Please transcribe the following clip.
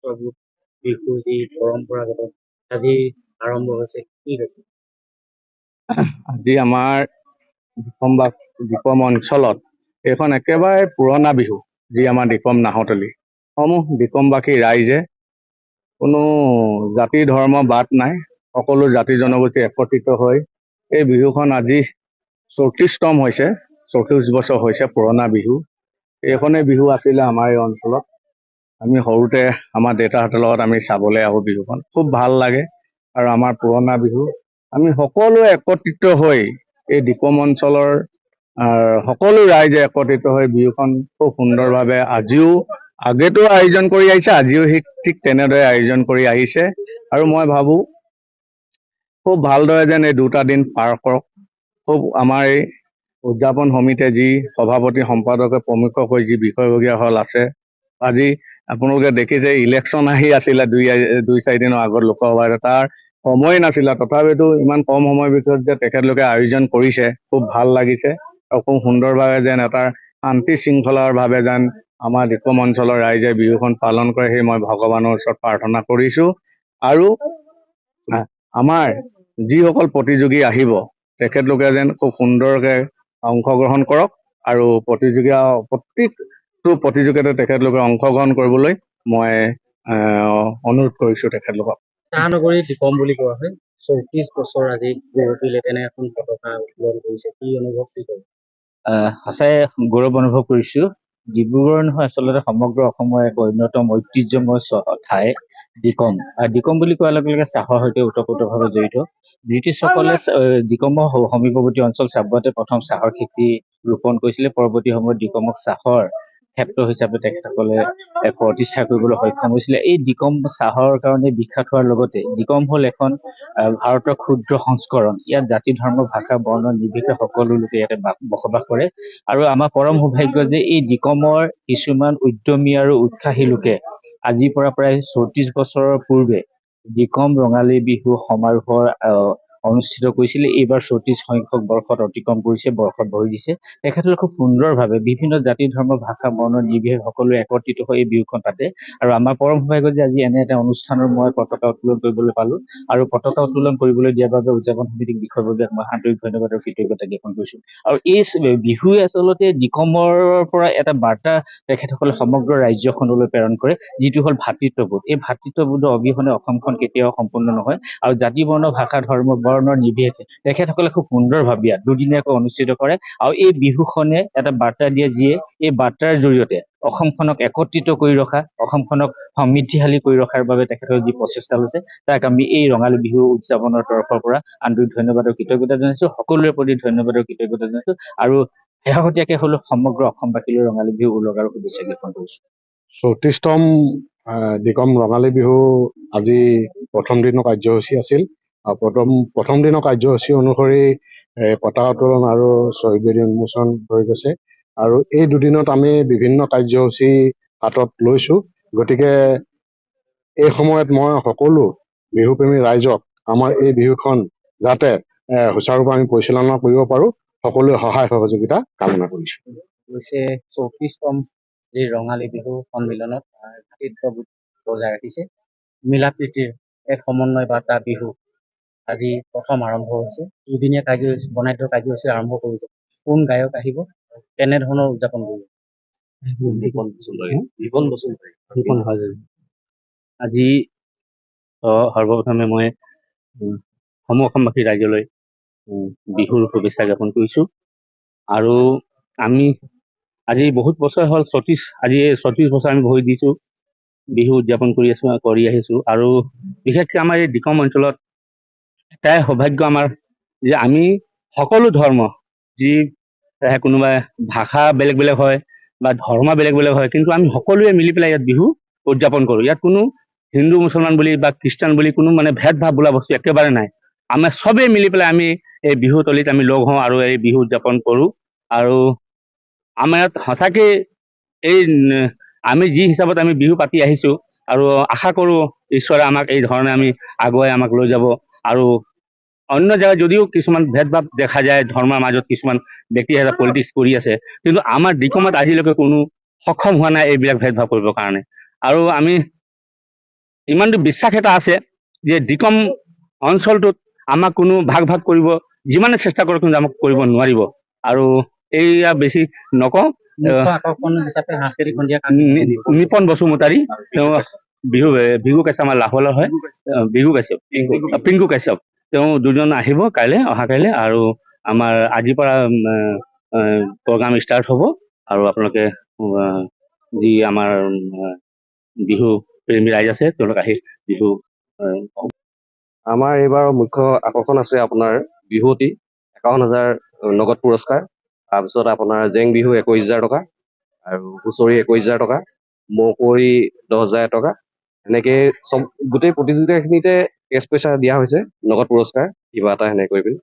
ভাতৃত্ববোধ বিহু যি পৰম্পৰাগত আজি আৰম্ভ হৈছে কি দেখি? আজি আমাৰ দিখম অঞ্চলত এইখন একেবাৰে পুৰণা বিহু, যি আমাৰ দিখম নাহতলী সমূহ দিখমবাসী ৰাইজে কোনো জাতি ধৰ্ম বাদ নাই, সকলো জাতি জনগোষ্ঠী একত্ৰিত হৈ এই বিহুখন আজি 34তম হৈছে, 34 বছৰ হৈছে পুৰণা বিহু। এইখনেই বিহু আছিলে আমাৰ এই অঞ্চলত। আমি সৰুতে আমাৰ দেউতাহঁতৰ লগত আমি চাবলৈ আহোঁ বিহুখন, খুব ভাল লাগে। আৰু আমাৰ পুৰণা বিহু আমি সকলোৱে একত্ৰিত হৈ এই দিখম অঞ্চলৰ সকলো ৰাইজে একত্ৰিত হৈ বিহুখন খুব সুন্দৰভাৱে আগেতো আয়োজন কৰি আহিছে, আজিও ঠিক তেনেদৰে আয়োজন কৰি আহিছে। আৰু মই ভাবো খুব ভালদৰে যেন এই দুটা দিন পাৰ কৰক। খুব আমাৰ এই উদযাপন সমিতিয়ে যি সভাপতি সম্পাদকে প্ৰমুখ্যকৈ যি বিষয়ববীয়াসকল আছে, আজি আপোনালোকে দেখিছে ইলেকশ্যন আহি আছিলে দুই চাৰি দিনৰ আগত লোকসভাত, তাৰ সময় নাছিলে, তথাপিতো ইমান কম সময়ৰ ভিতৰত যে তেখেতলোকে আয়োজন কৰিছে, খুব ভাল লাগিছে। আৰু খুব সুন্দৰভাৱে যেন এটা শান্তি শৃংখলাৰ ভাৱে যেন আমাৰ দিখম অঞ্চলৰ ৰাইজে বিহুখন পালন কৰে, সেই মই ভগৱানৰ ওচৰত প্ৰাৰ্থনা কৰিছো। আৰু আমাৰ যিসকল প্ৰতিযোগী আহিব, তেখেতলোকে যেন খুব সুন্দৰকৈ অংশগ্ৰহণ কৰক আৰু প্ৰত্যেকটো প্ৰতিযোগিতাতে তেখেতলোকে অংশগ্ৰহণ কৰিবলৈ মই অনুৰোধ কৰিছো তেখেতলোকক। চাহনগৰী দিখম বুলি কোৱা হয়। 34 বছৰ আজি গৌৰৱিলে তেনে এখন পতাকা উত্তোলন কৰিছে, কি অনুভৱ কি কৰে? সঁচাই গৌৰৱ অনুভৱ কৰিছো। ডিব্ৰুগড় নহয়, আচলতে সমগ্ৰ অসমৰ এক অন্যতম ঐতিহ্যময় ঠাই দিখম। দিখম বুলি কোৱাৰ লগে লগে চাহৰ সৈতে ওতপ্ৰোতভাৱে জড়িত। ব্ৰিটিছসকলে দিখমৰ সমীপৱৰ্তী অঞ্চল চাবুৱাতে প্ৰথম চাহৰ খেতি ৰোপণ কৰিছিলে। পৰৱৰ্তী সময়ত দিখমক চাহৰ ক্ষেত্ৰ হিচাপে তেখেতসকলে প্ৰতিষ্ঠা কৰিবলৈ সক্ষম হৈছিলে। এই দিখম চাহৰ কাৰণে বিখ্যাত হোৱাৰ লগতে দিখম হ'ল এখন ভাৰতৰ ক্ষুদ্ৰ সংস্কৰণ। ইয়াত জাতি ধৰ্ম ভাষা বৰ্ণ নিৰ্বিশেষে সকলো লোকে ইয়াতে বসবাস কৰে। আৰু আমাৰ পৰম সৌভাগ্য যে এই দিখমৰ কিছুমান উদ্যমী আৰু উৎসাহী লোকে আজিৰ পৰা প্ৰায় 34 বছৰৰ পূৰ্বে দিখম ৰঙালী বিহু সমাৰোহৰ অনুষ্ঠিত কৰিছিলে। এইবাৰ 34 সংখ্যক বৰ্ষত অতিক্ৰম কৰিছে, বৰ্ষত ভৰি দিছে। তেখেতসকলে খুব সুন্দৰভাৱে বিভিন্ন জাতি ধৰ্ম ভাষা বৰ্ণ নিৰ্বিশেষে সকলোৱে একত্ৰিত হৈ এই বিহুখন পাতে। আৰু আমাৰ পৰম সৌভাগ্য যে আজি এনে এটা অনুষ্ঠানৰ মই পতাকা উত্তোলন কৰিবলৈ পালো। আৰু পতাকা উত্তোলন কৰিবলৈ দিয়াৰ বাবে উদযাপন সমিতিক বিষয়ববীয়াক মই আন্তৰিক ধন্যবাদ আৰু কৃতজ্ঞতা জ্ঞাপন কৰিছো। আৰু এই বিহুৱে আচলতে দিখমৰ পৰা এটা বাৰ্তা তেখেতসকলে সমগ্ৰ ৰাজ্যখনলৈ প্ৰেৰণ কৰে, যিটো হ'ল ভাতৃত্ববোধ। এই ভাতৃত্ববোধৰ অবিহনে অসমখন কেতিয়াও সম্পূৰ্ণ নহয়। আৰু জাতি বৰ্ণ ভাষা ধৰ্ম বৰ্ণৰ নিৰ্বিশেষে তেখেতসকলে খুব সুন্দৰভাৱে ইয়াত দুদিনীয়াকৈ অনুষ্ঠিত কৰে। আৰু এই বিহুখনে এটা বাৰ্তা দিয়ে, যিয়ে এই বাৰ্তাৰ জৰিয়তে অসমখনক একত্ৰিত কৰি ৰখা, অসমখনক সমৃদ্ধিশালী কৰি ৰখাৰ বাবে তেখেতৰ যি প্ৰচেষ্টা লৈছে, তাক আমি এই ৰঙালী বিহু উদযাপনৰ তৰফৰ পৰা আন্তৰিক ধন্যবাদ আৰু কৃতজ্ঞতা জনাইছো। সকলোৰে প্ৰতি ধন্যবাদ আৰু কৃতজ্ঞতা জনাইছো। আৰু শেহতীয়াকৈ হলো সমগ্ৰ অসমবাসীলৈ ৰঙালী বিহু ওলগ আৰু শুভেচ্ছা জ্ঞাপন কৰিছো। 34তম দিখম ৰঙালী বিহু আজি প্ৰথম দিনৰ কাৰ্যসূচী আছিল। প্ৰথম দিনৰ কাৰ্যসূচী অনুসৰি পতাকা উত্তোলন আৰু শ্বহীদ বেদী উন্মোচন হৈ গৈছে। আৰু এই দুদিনত আমি বিভিন্ন কাৰ্যসূচী হাতত লৈছো। গতিকে এই সময়ত মই সকলো বিহুপ্ৰেমী ৰাইজক আমাৰ এই বিহুখন যাতে সুচাৰুৰূপে আমি পৰিচালনা কৰিব পাৰো, সকলোৱে সহায় সহযোগিতা কামনা কৰিছো। 34তম যি ৰঙালী বিহু সন্মিলনত ভাতৃত্ববোধ বজাই ৰাখিছে, মিলা প্ৰীতিৰ এক সমন্বয় বাৰ্তা বিহু আজি প্ৰথম আৰম্ভ হৈছে। দুদিনীয়া কাৰ্যসূচী বৰ্ণাঢ্য কাৰ্যসূচী আৰম্ভ কৰিছে। কোন গায়ক আহিব, কেনেধৰণৰ উদযাপন কৰিব? আজি সৰ্বপ্ৰথমে মই সমূহ অসমবাসী ৰাইজলৈ বিহুৰ শুভেচ্ছা জ্ঞাপন কৰিছো। আৰু আমি আজি বহুত বছৰ হ'ল, 34 বছৰ আমি ভৰি দিছো, বিহু উদযাপন কৰি আহিছো। আৰু বিশেষকৈ আমাৰ এই দিখম অঞ্চলত এটাই সৌভাগ্য আমাৰ যে আমি সকলো ধৰ্ম, যি কোনোবাই ভাষা বেলেগ বেলেগ হয় বা ধৰ্ম বেলেগ বেলেগ হয়, কিন্তু আমি সকলোৱে মিলি পেলাই ইয়াত বিহু উদযাপন কৰো। ইয়াত কোনো হিন্দু মুছলমান বুলি বা খ্ৰীষ্টান বুলি কোনো ভেদ ভাৱ বোলা বস্তু একেবাৰে নাই। আমাৰ চবেই মিলি পেলাই আমি এই বিহু তলিত আমি লগ হওঁ আৰু এই বিহু উদযাপন কৰো। আৰু আমাৰ ইয়াত সঁচাকে আমি যি হিচাপত আমি বিহু পাতি আহিছো, আৰু আশা কৰো ঈশ্বৰে আমাক এই ধৰণে আমি আগুৱাই আমাক লৈ যাব। আৰু অন্য জেগাত যদিও কিছুমান ভেদভাৱ দেখা যায়, ধৰ্মৰ মাজত কিছুমান ব্যক্তি এটা পলিটিক্স কৰি আছে, কিন্তু আমাৰ দিখমত আজিলৈকে কোনো সক্ষম হোৱা নাই এইবিলাক ভেদভাৱ কৰিবৰ কাৰণে। আৰু আমি ইমানটো বিশ্বাস এটা আছে যে ডিকম অঞ্চলটোত আমাক কোনো ভাগ ভাগ কৰিব যিমানে চেষ্টা কৰক কিন্তু আমাক কৰিব নোৱাৰিব। আৰু এইয়া বেছি নকওঁ। মুখ্য আকৰ্ষণ হিচাপে সাংস্কৃতিক সন্ধিয়া নিপন বসুমতাৰী তেওঁ বিহু গাইছে আমাৰ লাহোৱালৰ হয়। বিহু গাইছে পিংকু কাশ্যপ তেওঁ দুজন আহিব অহা কাইলৈ আৰু আমাৰ আজিৰ পৰা প্ৰগ্ৰাম ষ্টাৰ্ট হ'ব। আৰু আপোনালোকে যি আমাৰ বিহু প্ৰেমী ৰাইজ আছে তেওঁলোক আহি বিহু আমাৰ এইবাৰ মুখ্য আকৰ্ষণ আছে আপোনাৰ বিহুৱতী 51,000 নগদ পুৰস্কাৰ, তাৰপিছত আপোনাৰ জেং বিহু 21,000 টকা আৰু হুঁচৰি 21,000 টকা, মৌকুঁৱৰী 10,000 টকা। এনেকে গোটেই প্ৰতিযোগিতাখিনিতে কেছ পইচা দিয়া হৈছে, নগদ পুৰস্কাৰ কিবা এটা সেনেকৈ কৰি পিনি।